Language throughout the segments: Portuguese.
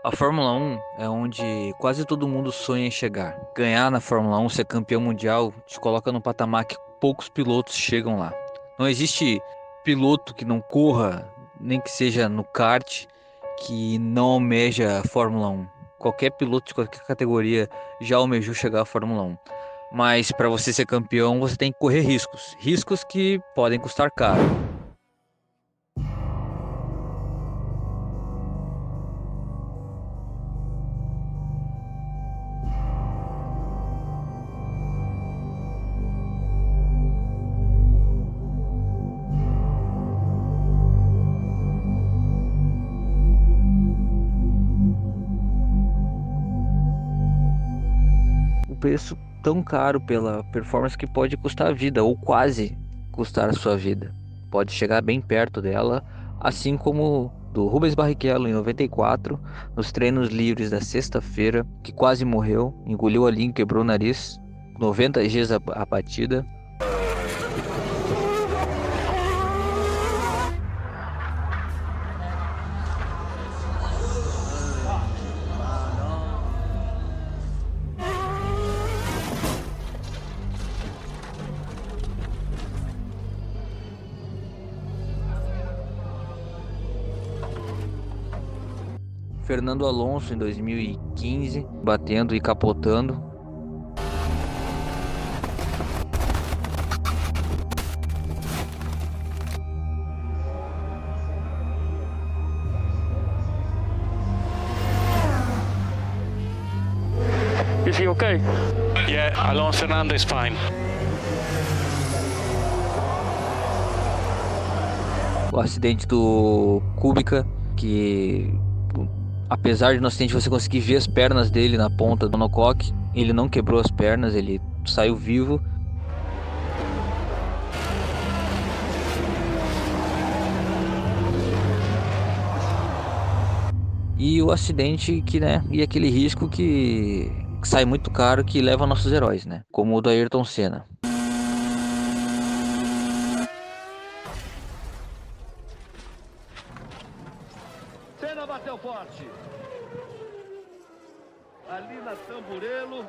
A Fórmula 1 é onde quase todo mundo sonha em chegar. Ganhar na Fórmula 1, ser campeão mundial, te coloca num patamar que poucos pilotos chegam lá. Não existe piloto que não corra, nem que seja no kart, que não almeja a Fórmula 1. Qualquer piloto de qualquer categoria já almejou chegar à Fórmula 1. Mas para você ser campeão, você tem que correr riscos. Riscos que podem custar caro. O preço tão caro pela performance que pode custar a vida, ou quase custar a sua vida. Pode chegar bem perto dela, assim como do Rubens Barrichello em 94, nos treinos livres da sexta-feira, que quase morreu, engoliu a linha, quebrou o nariz, 90 dias a batida. Fernando Alonso em 2015, batendo e capotando. Is he okay? Yeah, Alonso Fernando is fine. O acidente do Kubica, que apesar de no acidente você conseguir ver as pernas dele na ponta do monocoque, ele não quebrou as pernas, ele saiu vivo. E o acidente que, né, e aquele risco que sai muito caro, que leva nossos heróis, né, como o do Ayrton Senna. Senna bateu forte. Ali na Tamburello.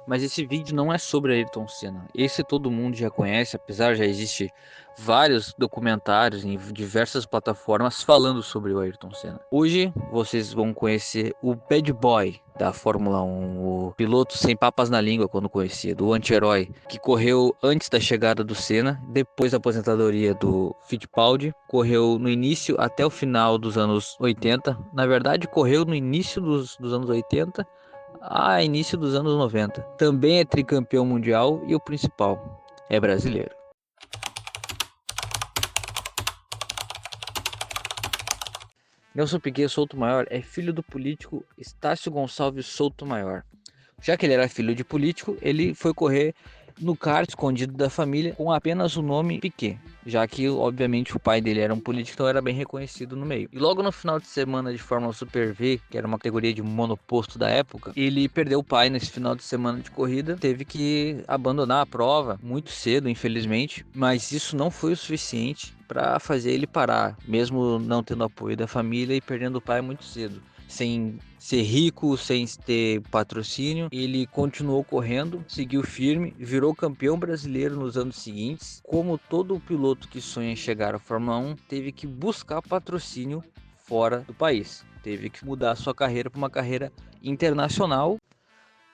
Mas esse vídeo não é sobre Ayrton Senna. Esse todo mundo já conhece, apesar já existe vários documentários em diversas plataformas falando sobre o Ayrton Senna. Hoje vocês vão conhecer o bad boy da Fórmula 1, o piloto sem papas na língua quando conhecido, o anti-herói, que correu antes da chegada do Senna, depois da aposentadoria do Fittipaldi, correu no início até o final dos anos 80, na verdade correu no início dos anos 80 a início dos anos 90. Também é tricampeão mundial e o principal, é brasileiro. Nelson Piquet Souto-Maior é filho do político Estácio Gonçalves Souto-Maior. Já que ele era filho de político, ele foi correr no kart escondido da família com apenas o nome Piquet, já que obviamente o pai dele era um político, então era bem reconhecido no meio. E logo no final de semana de Fórmula Super V, que era uma categoria de monoposto da época, ele perdeu o pai nesse final de semana de corrida, teve que abandonar a prova muito cedo, infelizmente, mas isso não foi o suficiente para fazer ele parar, mesmo não tendo apoio da família e perdendo o pai muito cedo. Sem ser rico, sem ter patrocínio, ele continuou correndo, seguiu firme, virou campeão brasileiro nos anos seguintes. Como todo piloto que sonha em chegar à Fórmula 1, teve que buscar patrocínio fora do país. Teve que mudar sua carreira para uma carreira internacional.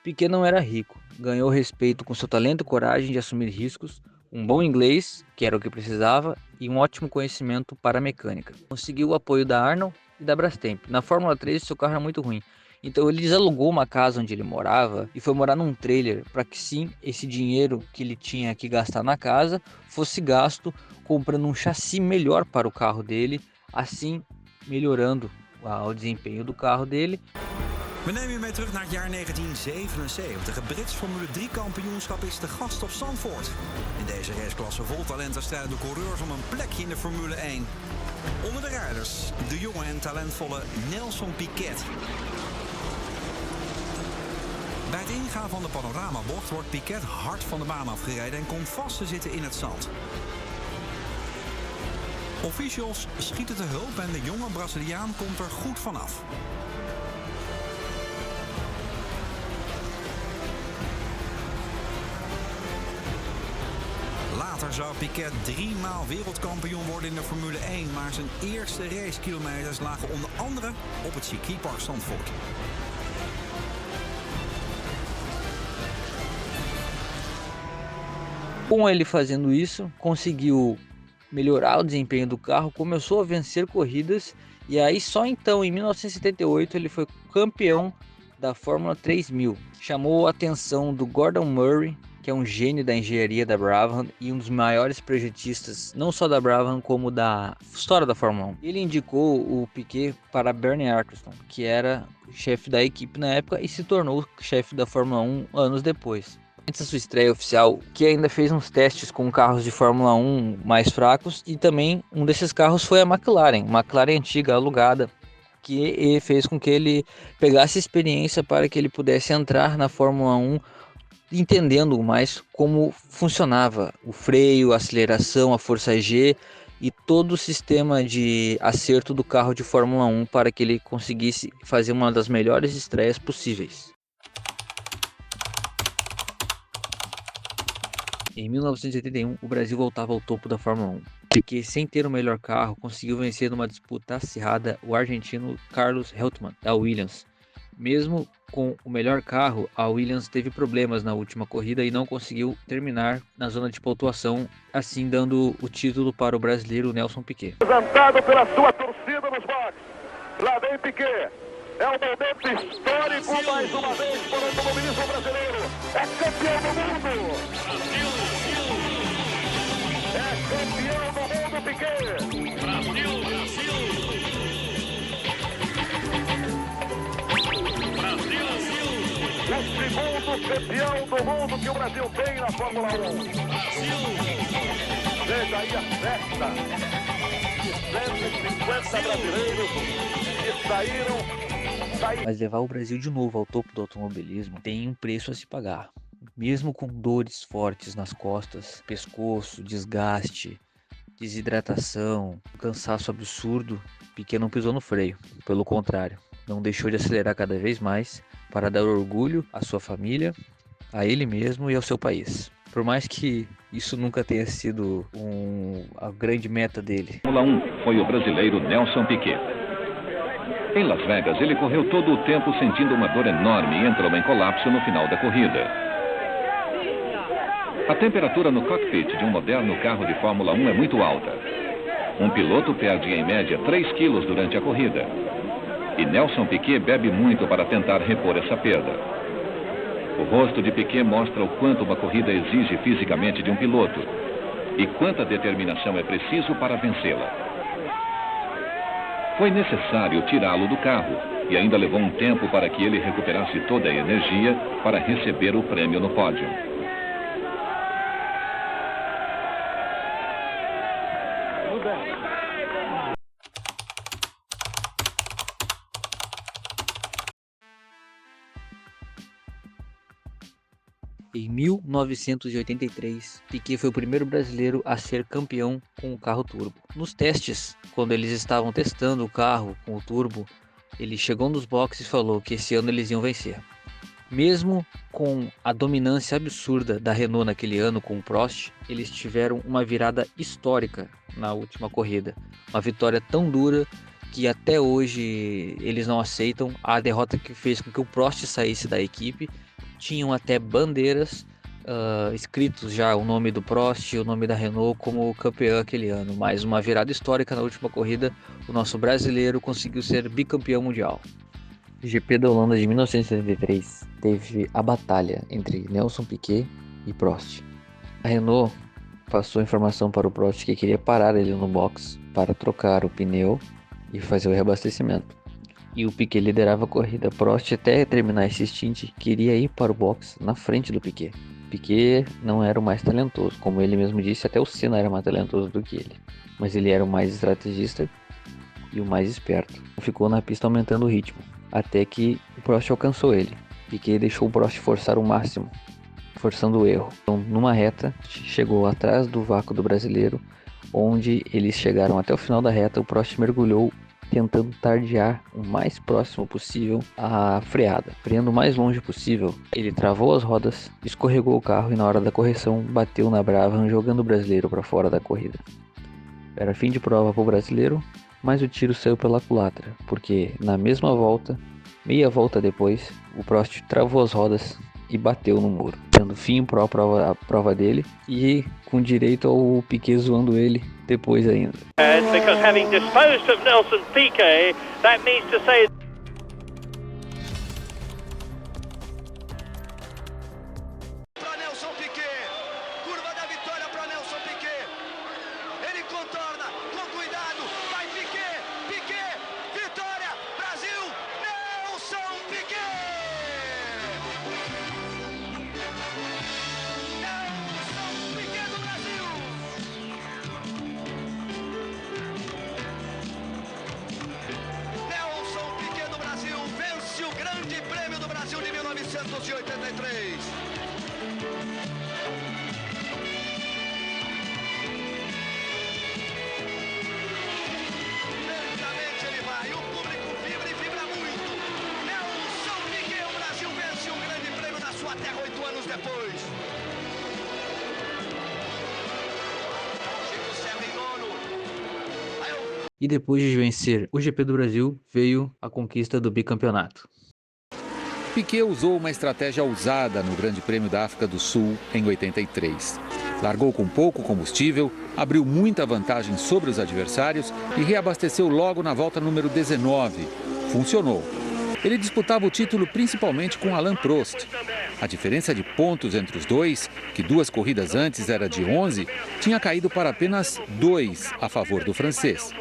Piquet não era rico, ganhou respeito com seu talento e coragem de assumir riscos, um bom inglês, que era o que precisava, e um ótimo conhecimento para a mecânica. Conseguiu o apoio da Arnold e da Brastemp. Na Fórmula 3 seu carro era muito ruim, então ele desalugou uma casa onde ele morava e foi morar num trailer para que sim, esse dinheiro que ele tinha que gastar na casa fosse gasto comprando um chassi melhor para o carro dele, assim melhorando o desempenho do carro dele. We nemen je mee terug naar het jaar 1977. Het Brits Formule 3 kampioenschap is de gast op Zandvoort. In deze raceklasse vol talenten strijden de coureurs om een plekje in de Formule 1. Onder de rijders de jonge en talentvolle Nelson Piquet. Bij het ingaan van de panoramabocht wordt Piquet hard van de baan afgereden en komt vast te zitten in het zand. Officials schieten te hulp en de jonge Braziliaan komt er goed vanaf. later zou Piquet 3 maal wereldkampioen worden in de Formule 1. Maar zijn eerste racekilometers lagen onder andere op het circuitpark Zandvoort. Com ele fazendo isso, conseguiu melhorar o desempenho do carro, começou a vencer corridas e aí só então, em 1978, ele foi campeão da Fórmula 3000. Chamou a atenção do Gordon Murray, que é um gênio da engenharia da Brabham e um dos maiores projetistas, não só da Brabham, como da história da Fórmula 1. Ele indicou o Piquet para Bernie Ecclestone, que era chefe da equipe na época e se tornou chefe da Fórmula 1 anos depois. Antes da sua estreia oficial, que ainda fez uns testes com carros de Fórmula 1 mais fracos, e também um desses carros foi a McLaren antiga, alugada, que fez com que ele pegasse experiência para que ele pudesse entrar na Fórmula 1, entendendo mais como funcionava o freio, a aceleração, a força G e todo o sistema de acerto do carro de Fórmula 1 para que ele conseguisse fazer uma das melhores estreias possíveis. Em 1981, o Brasil voltava ao topo da Fórmula 1, porque sem ter o melhor carro, conseguiu vencer numa disputa acirrada o argentino Carlos Heltman, da Williams. Mesmo com o melhor carro, a Williams teve problemas na última corrida e não conseguiu terminar na zona de pontuação, assim dando o título para o brasileiro Nelson Piquet. Apresentado pela sua torcida nos boxes. Lá vem Piquet. É um momento histórico mais uma vez para o automobilismo brasileiro. É campeão do mundo. É campeão do mundo, Piquet. Brasil. O segundo campeão do mundo que o Brasil tem na Fórmula 1. Veja aí a festa. 150 brasileiros que saíram. Mas levar o Brasil de novo ao topo do automobilismo tem um preço a se pagar. Mesmo com dores fortes nas costas, pescoço, desgaste, desidratação, cansaço absurdo, Piquet não pisou no freio. Pelo contrário, não deixou de acelerar cada vez mais para dar orgulho à sua família, a ele mesmo e ao seu país. Por mais que isso nunca tenha sido a grande meta dele. Fórmula 1 foi o brasileiro Nelson Piquet. Em Las Vegas, ele correu todo o tempo sentindo uma dor enorme e entrou em colapso no final da corrida. A temperatura no cockpit de um moderno carro de Fórmula 1 é muito alta. Um piloto perde em média 3 quilos durante a corrida. E Nelson Piquet bebe muito para tentar repor essa perda. O rosto de Piquet mostra o quanto uma corrida exige fisicamente de um piloto e quanta determinação é preciso para vencê-la. Foi necessário tirá-lo do carro e ainda levou um tempo para que ele recuperasse toda a energia para receber o prêmio no pódio. Em 1983, Piquet foi o primeiro brasileiro a ser campeão com o carro turbo. Nos testes, quando eles estavam testando o carro com o turbo, ele chegou nos boxes e falou que esse ano eles iam vencer. Mesmo com a dominância absurda da Renault naquele ano com o Prost, eles tiveram uma virada histórica na última corrida. Uma vitória tão dura que até hoje eles não aceitam. A derrota que fez com que o Prost saísse da equipe. Tinham até bandeiras escritos já o nome do Prost e o nome da Renault como campeão aquele ano. Mas uma virada histórica na última corrida, o nosso brasileiro conseguiu ser bicampeão mundial. O GP da Holanda de 1973 teve a batalha entre Nelson Piquet e Prost. A Renault passou a informação para o Prost que queria parar ele no box para trocar o pneu e fazer o reabastecimento. E o Piquet liderava a corrida. Prost, até terminar esse stint, queria ir para o box na frente do Piquet. Piquet não era o mais talentoso, como ele mesmo disse, até o Senna era mais talentoso do que ele. Mas ele era o mais estrategista e o mais esperto. Ficou na pista aumentando o ritmo, até que o Prost alcançou ele. Piquet deixou o Prost forçar o máximo, forçando o erro. Então, numa reta, chegou atrás do vácuo do brasileiro, onde eles chegaram até o final da reta. O Prost mergulhou tentando tardear o mais próximo possível a freada, freando o mais longe possível. Ele travou as rodas, escorregou o carro e na hora da correção bateu na Brabham, jogando o brasileiro para fora da corrida. Era fim de prova para o brasileiro, mas o tiro saiu pela culatra, porque na mesma volta, meia volta depois, o Prost travou as rodas e bateu no muro, dando fim para a prova dele e com direito ao Piquet zoando ele depois ainda. Because having disposed of Nelson Piquet, that means to say Para Nelson Piquet, curva da vitória para Nelson Piquet. Ele contorna com cuidado, vai Piquet, Piquet, vitória, Brasil, Nelson Piquet. Nelson Piquet do Brasil. Nelson Piquet do Brasil vence o Grande Prêmio do Brasil de 1983. Lentamente ele vai, o público vibra e vibra muito. Nelson Piquet, o Brasil vence um Grande Prêmio na sua terra 8 anos depois. Chico Serra em nono. Aí o E depois de vencer o GP do Brasil, veio a conquista do bicampeonato. Piquet usou uma estratégia ousada no Grande Prêmio da África do Sul em 83. Largou com pouco combustível, abriu muita vantagem sobre os adversários e reabasteceu logo na volta número 19. Funcionou. Ele disputava o título principalmente com Alain Prost. A diferença de pontos entre os dois, que 2 corridas antes era de 11, tinha caído para apenas 2 a favor do francês.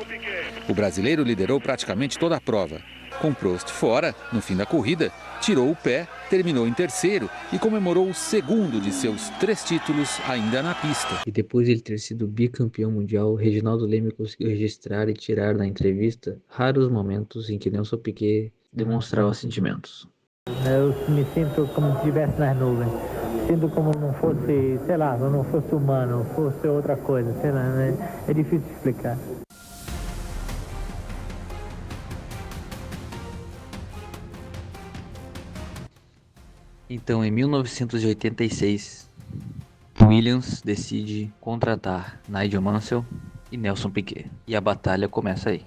O brasileiro liderou praticamente toda a prova. Com Prost fora, no fim da corrida, tirou o pé, terminou em terceiro e comemorou o segundo de seus 3 títulos ainda na pista. E depois de ele ter sido bicampeão mundial, Reginaldo Leme conseguiu registrar e tirar na entrevista raros momentos em que Nelson Piquet demonstrava sentimentos. Eu me sinto como se estivesse nas nuvens. Sinto como não fosse, sei lá, não fosse humano, fosse outra coisa, sei lá, né? É difícil de explicar. Então, em 1986, Williams decide contratar Nigel Mansell e Nelson Piquet. E a batalha começa aí.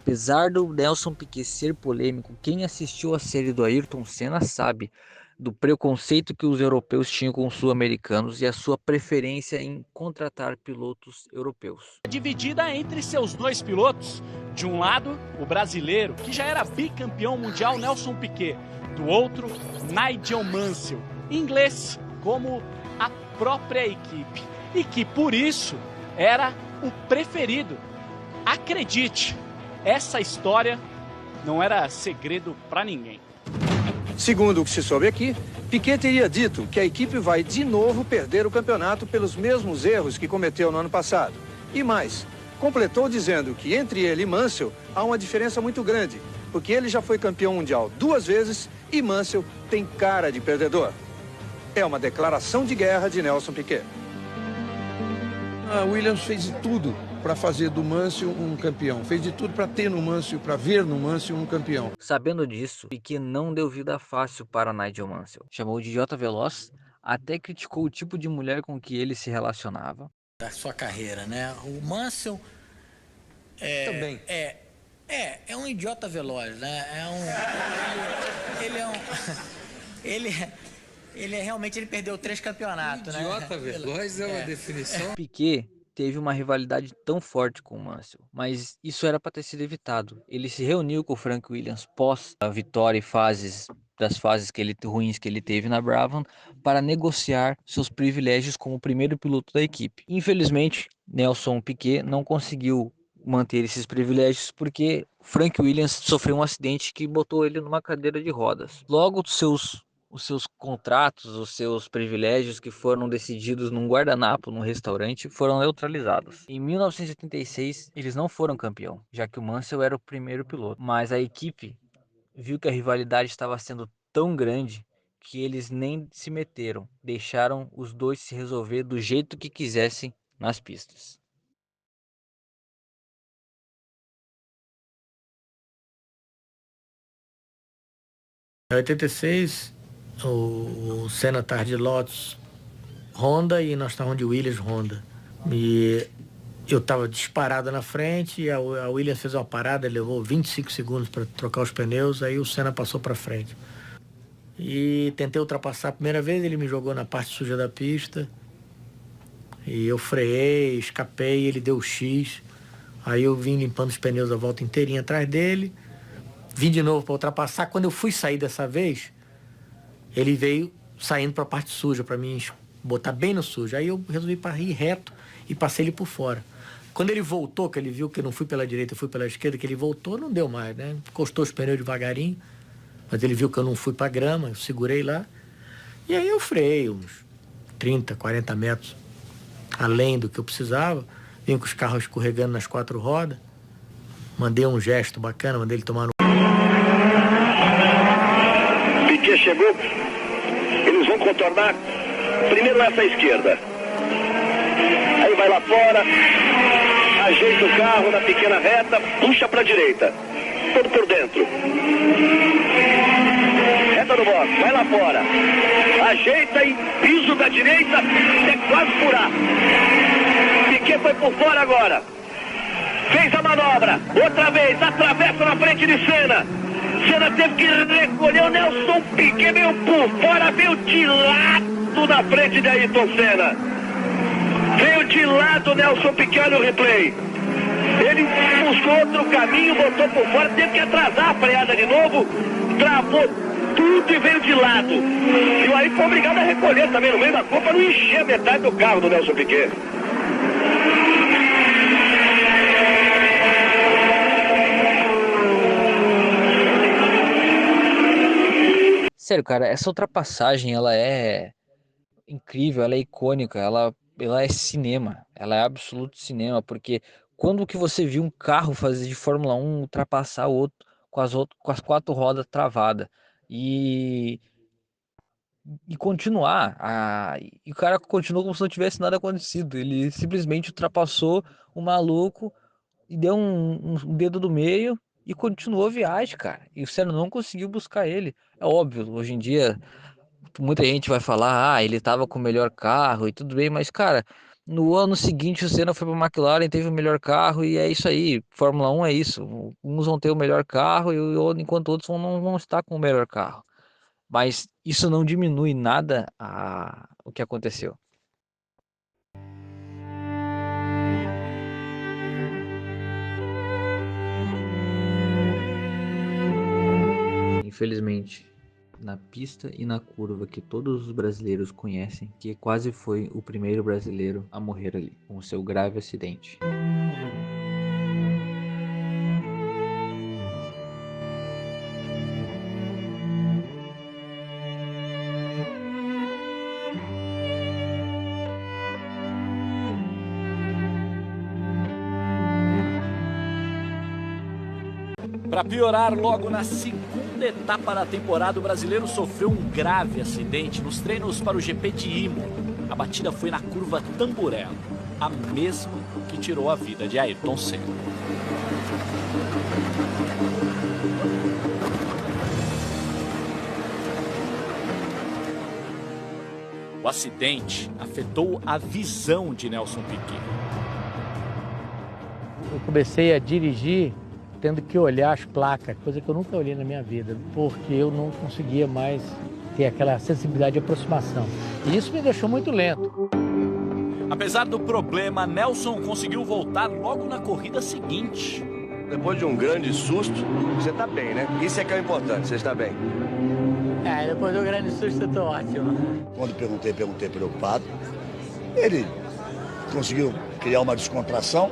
Apesar do Nelson Piquet ser polêmico, quem assistiu a série do Ayrton Senna sabe do preconceito que os europeus tinham com os sul-americanos e a sua preferência em contratar pilotos europeus. Dividida entre seus 2 pilotos, de um lado o brasileiro, que já era bicampeão mundial, Nelson Piquet, do outro Nigel Mansell, inglês, como a própria equipe, e que por isso era o preferido. Acredite, essa história não era segredo para ninguém. Segundo o que se soube aqui, Piquet teria dito que a equipe vai de novo perder o campeonato pelos mesmos erros que cometeu no ano passado. E mais, completou dizendo que entre ele e Mansell há uma diferença muito grande, porque ele já foi campeão mundial 2 vezes e Mansell tem cara de perdedor. É uma declaração de guerra de Nelson Piquet. A Williams fez de tudo para fazer do Mansell um campeão. Fez de tudo para ter no Mansell, para ver no Mansell um campeão. Sabendo disso, Piquet não deu vida fácil para Nigel Mansell. Chamou de idiota veloz, até criticou o tipo de mulher com que ele se relacionava. Da sua carreira, né? O Mansell Também. É um idiota veloz, né? Ele realmente ele perdeu 3 campeonatos, né? Idiota veloz é uma definição. Piquet teve uma rivalidade tão forte com o Mansell, mas isso era para ter sido evitado. Ele se reuniu com o Frank Williams pós a vitória e das fases ruins que ele teve na Brabham para negociar seus privilégios como primeiro piloto da equipe. Infelizmente, Nelson Piquet não conseguiu manter esses privilégios porque Frank Williams sofreu um acidente que botou ele numa cadeira de rodas. Logo, os seus contratos, os seus privilégios que foram decididos num guardanapo, num restaurante, foram neutralizados. Em 1986, eles não foram campeão, já que o Mansell era o primeiro piloto. Mas a equipe viu que a rivalidade estava sendo tão grande que eles nem se meteram, deixaram os dois se resolver do jeito que quisessem nas pistas. Em 86, o Senna estava de Lotus Honda e nós estávamos de Williams Honda. E eu estava disparado na frente e a Williams fez uma parada, levou 25 segundos para trocar os pneus, aí o Senna passou para frente. E tentei ultrapassar a primeira vez, ele me jogou na parte suja da pista. E eu freiei, escapei, ele deu o X. Aí eu vim limpando os pneus a volta inteirinha atrás dele. Vim de novo para ultrapassar. Quando eu fui sair dessa vez, ele veio saindo para a parte suja, para mim botar bem no sujo. Aí eu resolvi ir reto e passei ele por fora. Quando ele voltou, que ele viu que eu não fui pela direita, eu fui pela esquerda, que ele voltou, não deu mais, né? Encostou os pneus devagarinho, mas ele viu que eu não fui para grama, eu segurei lá. E aí eu freiei uns 30, 40 metros além do que eu precisava. Vim com os carros escorregando nas 4 rodas. Mandei um gesto bacana, mandei ele tomar no... Piquet chegou. Eles vão contornar primeiro essa esquerda. Aí vai lá fora, ajeita o carro na pequena reta, puxa para a direita. Todo por dentro. Reta do box, vai lá fora. Ajeita e piso da direita, é quase furar. Piquet foi por fora agora. Fez a manobra, outra vez, atravessa na frente de Senna. Senna teve que recolher o Nelson Piquet, veio por fora, veio de lado na frente de Ayrton Senna. Veio de lado o Nelson Piquet, olha o replay. Ele buscou outro caminho, botou por fora, teve que atrasar a freada de novo, travou tudo e veio de lado. E aí foi obrigado a recolher também no meio da curva, não encher a metade do carro do Nelson Piquet. Sério, cara, essa ultrapassagem, ela é incrível, ela é icônica, ela é cinema, ela é absoluto cinema, porque quando que você viu um carro fazer de Fórmula 1 ultrapassar o outro com as 4 rodas travadas e continuar, e o cara continuou como se não tivesse nada acontecido, ele simplesmente ultrapassou o maluco e deu um dedo do meio e continuou a viagem, cara, e o Senna não conseguiu buscar ele. É óbvio, hoje em dia muita gente vai falar, ele tava com o melhor carro e tudo bem, mas cara, no ano seguinte o Senna foi para a McLaren, teve o melhor carro e é isso aí, Fórmula 1 é isso, uns vão ter o melhor carro enquanto outros não vão estar com o melhor carro, mas isso não diminui nada o que aconteceu. Infelizmente, na pista e na curva que todos os brasileiros conhecem, que quase foi o primeiro brasileiro a morrer ali, com o seu grave acidente. Para piorar, logo na segunda etapa da temporada, o brasileiro sofreu um grave acidente nos treinos para o GP de Imola. A batida foi na curva Tamburello, a mesma que tirou a vida de Ayrton Senna. O acidente afetou a visão de Nelson Piquet. Eu comecei a dirigir tendo que olhar as placas, coisa que eu nunca olhei na minha vida, porque eu não conseguia mais ter aquela sensibilidade de aproximação. E isso me deixou muito lento. Apesar do problema, Nelson conseguiu voltar logo na corrida seguinte. Depois de um grande susto, você está bem, né? Isso é que é o importante, você está bem. Depois do grande susto eu tô ótimo. Quando perguntei preocupado. Ele conseguiu criar uma descontração,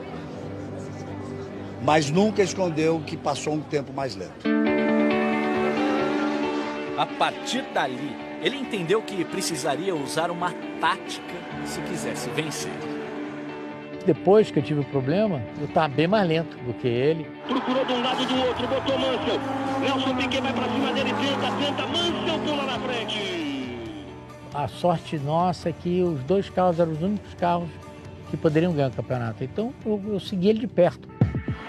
mas nunca escondeu que passou um tempo mais lento. A partir dali, ele entendeu que precisaria usar uma tática se quisesse vencer. Depois que eu tive o problema, eu estava bem mais lento do que ele. Procurou de um lado e do outro, botou Mansell. Nelson Piquet vai pra cima dele, tenta, Mansell pula na frente. A sorte nossa é que os 2 carros eram os únicos carros que poderiam ganhar o campeonato. Então eu segui ele de perto.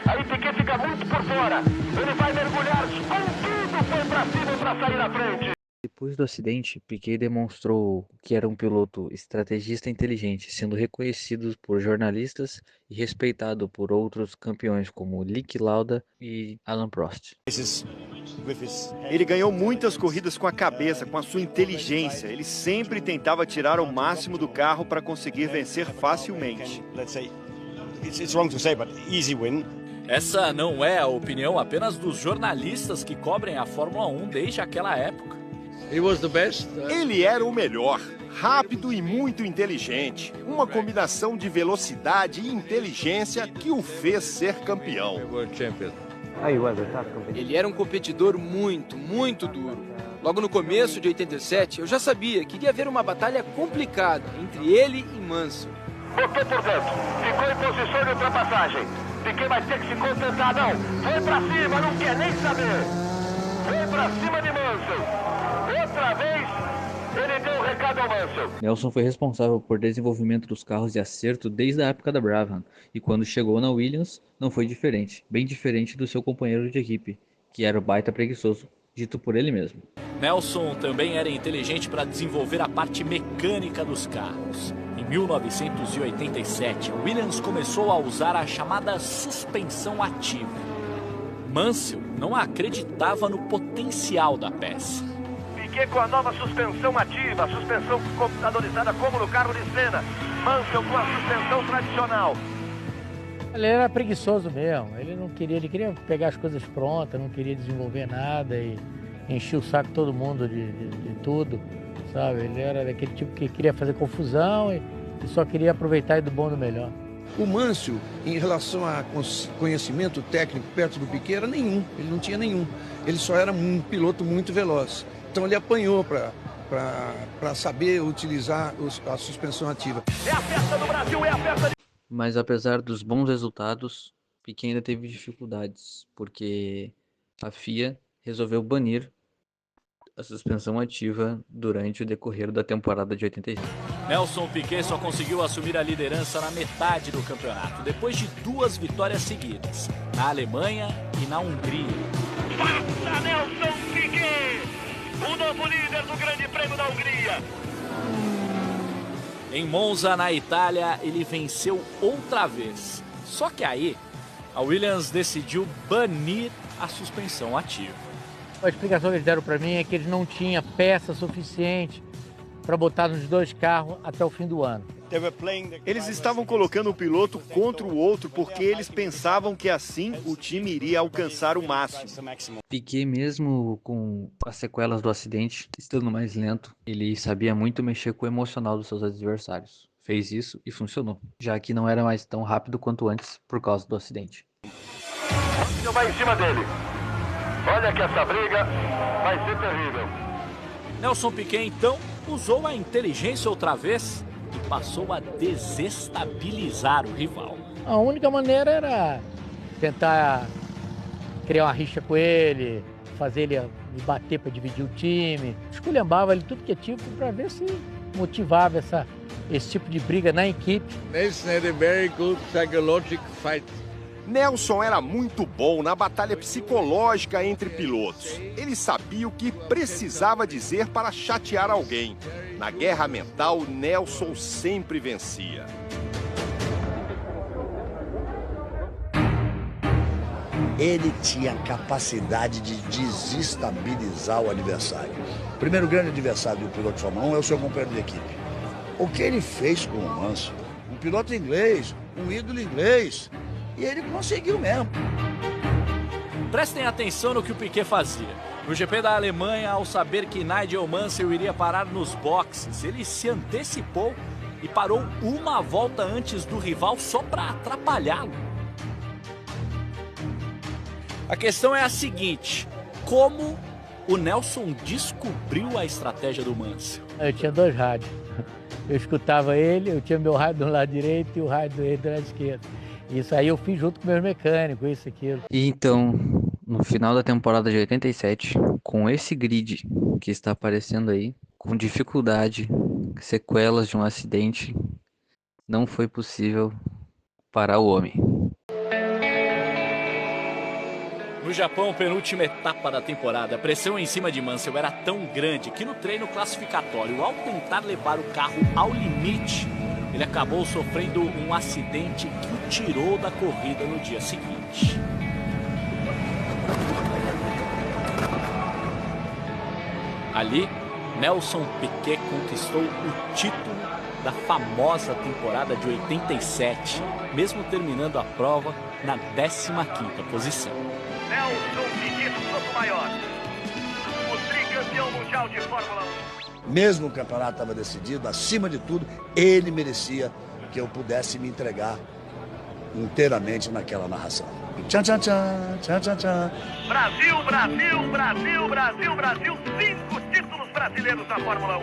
Aí Piquet fica muito por fora. Ele vai mergulhar com tudo foi pra cima pra sair na frente. Depois do acidente, Piquet demonstrou que era um piloto estrategista inteligente, sendo reconhecido por jornalistas e respeitado por outros campeões como Niki Lauda e Alain Prost. Ele ganhou muitas corridas com a cabeça, com a sua inteligência. Ele sempre tentava tirar o máximo do carro para conseguir vencer facilmente. Essa não é a opinião apenas dos jornalistas que cobrem a Fórmula 1 desde aquela época. Ele era o melhor, rápido e muito inteligente. Uma combinação de velocidade e inteligência que o fez ser campeão. Ele era um competidor muito duro. Logo no começo de 87, eu já sabia que iria haver uma batalha complicada entre ele e Mansell. Botou por dentro, ficou em posição de ultrapassagem. Piquet vai ter que se contentar, não. Foi pra cima, não quer nem saber. Foi pra cima de Mansell. Outra vez, ele deu um recado ao Mansell. Nelson foi responsável por desenvolvimento dos carros de acerto desde a época da Brabham, e quando chegou na Williams, não foi diferente, bem diferente do seu companheiro de equipe, que era o baita preguiçoso, dito por ele mesmo. Nelson também era inteligente para desenvolver a parte mecânica dos carros. Em 1987, a Williams começou a usar a chamada suspensão ativa. Mansell não acreditava no potencial da peça. Piquet com a nova suspensão ativa, suspensão computadorizada como no carro de Senna. Mansell com a suspensão tradicional. Ele era preguiçoso mesmo, ele queria pegar as coisas prontas, não queria desenvolver nada e encher o saco todo mundo de tudo, sabe? Ele era daquele tipo que queria fazer confusão e só queria aproveitar do bom e do melhor. O Mansell, em relação a conhecimento técnico perto do Piquet, era nenhum, ele não tinha nenhum. Ele só era um piloto muito veloz. Então ele apanhou para saber utilizar a suspensão ativa. É a festa do Brasil, é a festa de... Mas apesar dos bons resultados, Piquet ainda teve dificuldades, porque a FIA resolveu banir a suspensão ativa durante o decorrer da temporada de 86. Nelson Piquet só conseguiu assumir a liderança na metade do campeonato, depois de 2 vitórias seguidas, na Alemanha e na Hungria. Passa Nelson Piquet, o novo líder do Grande Prêmio da Hungria. Em Monza, na Itália, ele venceu outra vez. Só que aí, a Williams decidiu banir a suspensão ativa. A explicação que eles deram para mim é que eles não tinham peça suficiente para botar nos 2 carros até o fim do ano. Eles estavam colocando o piloto contra o outro porque eles pensavam que assim o time iria alcançar o máximo. Piquet, mesmo com as sequelas do acidente, estando mais lento, ele sabia muito mexer com o emocional dos seus adversários. Fez isso e funcionou, já que não era mais tão rápido quanto antes por causa do acidente. Vai em cima dele. Olha que essa briga vai ser terrível. Nelson Piquet, então, usou a inteligência outra vez e passou a desestabilizar o rival. A única maneira era tentar criar uma rixa com ele, fazer ele bater para dividir o time. Esculhambava ele tudo que é tipo para ver se motivava esse tipo de briga na equipe. Nelson had a very good psychological fight. Nelson era muito bom na batalha psicológica entre pilotos. Ele sabia o que precisava dizer para chatear alguém. Na guerra mental, Nelson sempre vencia. Ele tinha capacidade de desestabilizar o adversário. O primeiro grande adversário do piloto de Fórmula 1 é o seu companheiro de equipe. O que ele fez com o Mansell, um piloto inglês, um ídolo inglês, e ele conseguiu mesmo. Prestem atenção no que o Piquet fazia. No GP da Alemanha, ao saber que Nigel Mansell iria parar nos boxes, ele se antecipou e parou uma volta antes do rival só para atrapalhá-lo. A questão é a seguinte: como o Nelson descobriu a estratégia do Mansell? Eu tinha 2 rádios. Eu escutava ele, eu tinha meu rádio do lado direito e o rádio dele do lado esquerdo. Isso aí eu fiz junto com meus mecânicos, isso, aquilo. E então, no final da temporada de 87, com esse grid que está aparecendo aí, com dificuldade, sequelas de um acidente, não foi possível parar o homem. No Japão, penúltima etapa da temporada, a pressão em cima de Mansell era tão grande que no treino classificatório, ao tentar levar o carro ao limite, ele acabou sofrendo um acidente que o tirou da corrida no dia seguinte. Ali, Nelson Piquet conquistou o título da famosa temporada de 87, mesmo terminando a prova na 15ª posição. Nelson Piquet Sotomayor, o tricampeão mundial de Fórmula 1. Mesmo o campeonato estava decidido, acima de tudo, ele merecia que eu pudesse me entregar inteiramente naquela narração. Tchan, tchan, tchan, tchan, tchan, tchan. Brasil, Brasil, Brasil, Brasil, Brasil, 5 títulos brasileiros da Fórmula 1.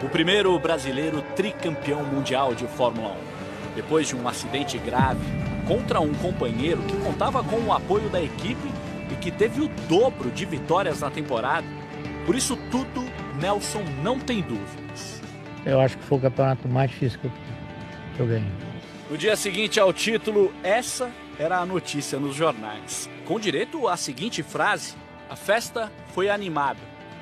O primeiro brasileiro tricampeão mundial de Fórmula 1. Depois de um acidente grave contra um companheiro que contava com o apoio da equipe e que teve o dobro de vitórias na temporada. Por isso tudo, Nelson não tem dúvidas. Eu acho que foi o campeonato mais difícil que eu ganhei. No dia seguinte ao título, essa era a notícia nos jornais. Com direito à seguinte frase: a festa foi animada.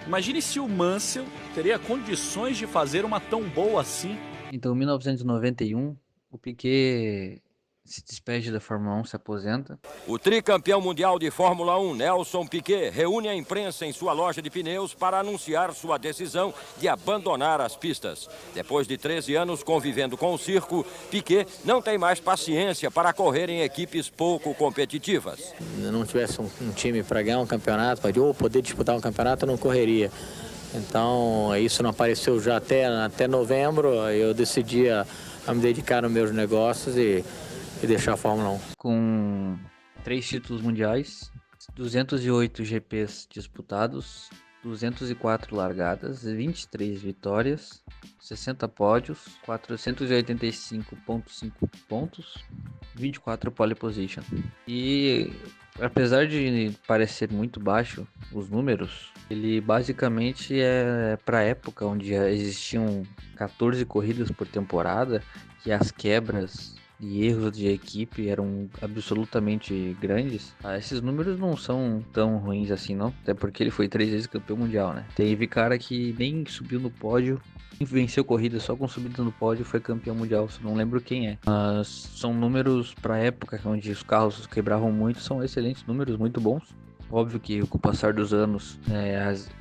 Imagine se o Mansell teria condições de fazer uma tão boa assim. Então, em 1991, o Piquet se despede da Fórmula 1, se aposenta. O tricampeão mundial de Fórmula 1, Nelson Piquet, reúne a imprensa em sua loja de pneus para anunciar sua decisão de abandonar as pistas. Depois de 13 anos convivendo com o circo, Piquet não tem mais paciência para correr em equipes pouco competitivas. Se eu não tivesse um time para ganhar um campeonato, ou poder disputar um campeonato, eu não correria. Então, isso não apareceu já até novembro. Eu decidi a me dedicar nos meus negócios e deixar a Fórmula 1. Com 3 títulos mundiais, 208 GPs disputados, 204 largadas, 23 vitórias, 60 pódios, 485,5 pontos, 24 pole position. E apesar de parecer muito baixo os números, ele basicamente é para a época onde existiam 14 corridas por temporada e as quebras e erros de equipe eram absolutamente grandes. Esses números não são tão ruins assim, não. Até porque ele foi 3 vezes campeão mundial, né? Teve cara que nem subiu no pódio, venceu corrida só com subida no pódio, foi campeão mundial. Só não lembro quem é. Mas são números para época onde os carros quebravam muito, são excelentes números, muito bons. Óbvio que com o passar dos anos,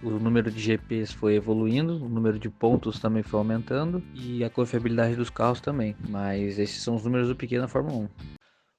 o número de GPs foi evoluindo, o número de pontos também foi aumentando e a confiabilidade dos carros também. Mas esses são os números do Piquet na Fórmula 1.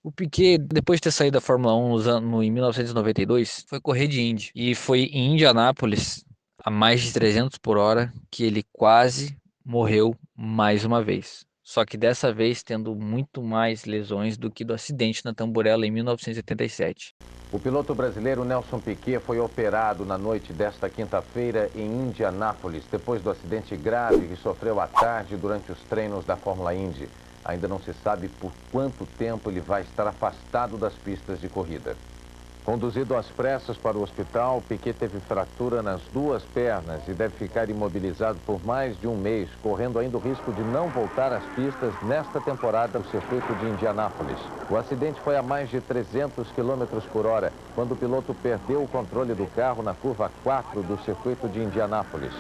O Piquet, depois de ter saído da Fórmula 1 em 1992, foi correr de Indy. E foi em Indianápolis, a mais de 300 por hora, que ele quase morreu mais uma vez. Só que dessa vez tendo muito mais lesões do que do acidente na Tamburello em 1987. O piloto brasileiro Nelson Piquet foi operado na noite desta quinta-feira em Indianápolis, depois do acidente grave que sofreu à tarde durante os treinos da Fórmula Indy. Ainda não se sabe por quanto tempo ele vai estar afastado das pistas de corrida. Conduzido às pressas para o hospital, Piquet teve fratura nas 2 pernas e deve ficar imobilizado por mais de um mês, correndo ainda o risco de não voltar às pistas nesta temporada do circuito de Indianápolis. O acidente foi a mais de 300 km por hora, quando o piloto perdeu o controle do carro na curva 4 do circuito de Indianápolis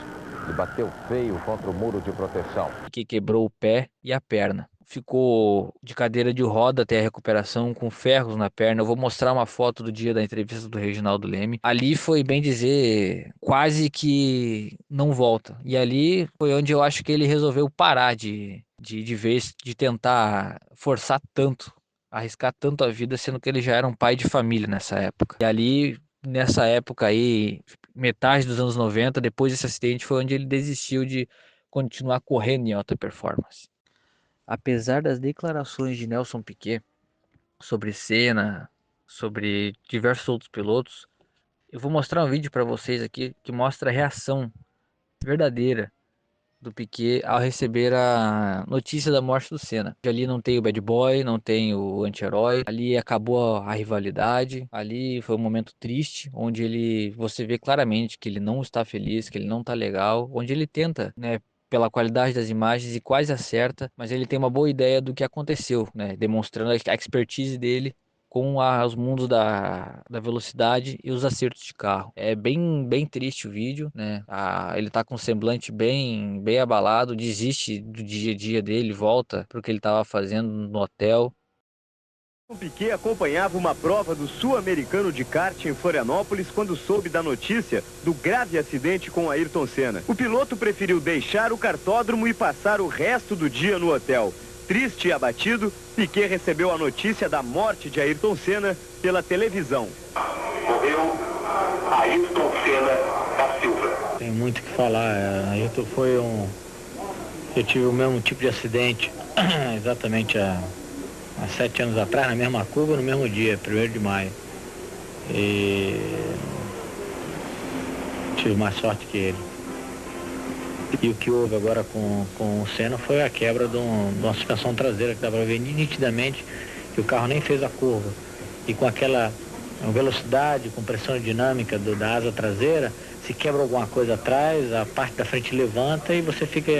e bateu feio contra o muro de proteção. Que quebrou o pé e a perna. Ficou de cadeira de roda até a recuperação, com ferros na perna. Eu vou mostrar uma foto do dia da entrevista do Reginaldo Leme. Ali foi, bem dizer, quase que não volta. E ali foi onde eu acho que ele resolveu parar de vez, de tentar forçar tanto, arriscar tanto a vida, sendo que ele já era um pai de família nessa época. E ali, nessa época aí, metade dos anos 90, depois desse acidente, foi onde ele desistiu de continuar correndo em alta performance. Apesar das declarações de Nelson Piquet sobre Senna, sobre diversos outros pilotos, eu vou mostrar um vídeo para vocês aqui que mostra a reação verdadeira do Piquet ao receber a notícia da morte do Senna. Ali não tem o bad boy, não tem o anti-herói, ali acabou a rivalidade, ali foi um momento triste, onde você vê claramente que ele não está feliz, que ele não está legal, onde ele tenta, né, pela qualidade das imagens e quase acerta, mas ele tem uma boa ideia do que aconteceu, né? Demonstrando a expertise dele com os mundos da velocidade e os acertos de carro. É bem triste o vídeo, né? Ele tá com um semblante bem abalado, desiste do dia a dia dele, volta pro que ele tava fazendo no hotel. Piquet acompanhava uma prova do sul-americano de kart em Florianópolis quando soube da notícia do grave acidente com Ayrton Senna. O piloto preferiu deixar o kartódromo e passar o resto do dia no hotel. Triste e abatido, Piquet recebeu a notícia da morte de Ayrton Senna pela televisão. Morreu Ayrton Senna da Silva. Tem muito o que falar. Ayrton foi Eu tive o mesmo tipo de acidente exatamente há 7 anos atrás, na mesma curva, no mesmo dia, 1º de maio. E tive mais sorte que ele. E o que houve agora com o Senna foi a quebra de uma suspensão traseira, que dá para ver nitidamente que o carro nem fez a curva. E com aquela velocidade, com pressão dinâmica da asa traseira, se quebra alguma coisa atrás, a parte da frente levanta e você fica...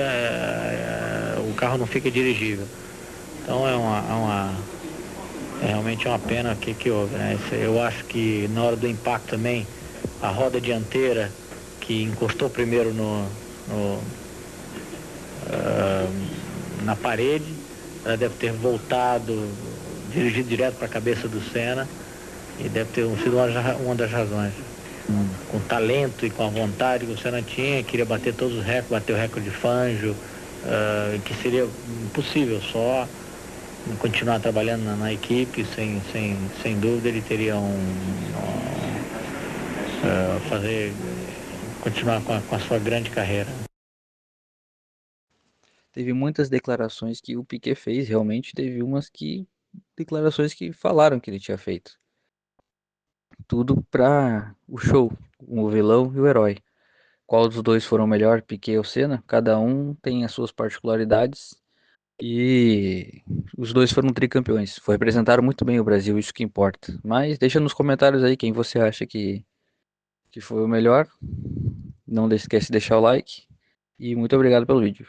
o carro não fica dirigível. Então é realmente uma pena que houve, né? Eu acho que na hora do impacto também, a roda dianteira que encostou primeiro na parede, ela deve ter voltado, dirigido direto para a cabeça do Senna, e deve ter sido uma das razões. Com o talento e com a vontade que o Senna tinha, queria bater todos os recordes, bater o recorde de Fangio, que seria impossível, só continuar trabalhando na equipe, sem dúvida ele teria continuar com a sua grande carreira. Teve muitas declarações que o Piquet fez, realmente teve declarações que falaram que ele tinha feito. Tudo para o show, o vilão e o herói. Qual dos dois foram melhor, Piquet ou Senna? Cada um tem as suas particularidades. E os dois foram tricampeões. Representaram muito bem o Brasil, isso que importa. Mas deixa nos comentários aí quem você acha que foi o melhor. Não esquece de deixar o like. E muito obrigado pelo vídeo.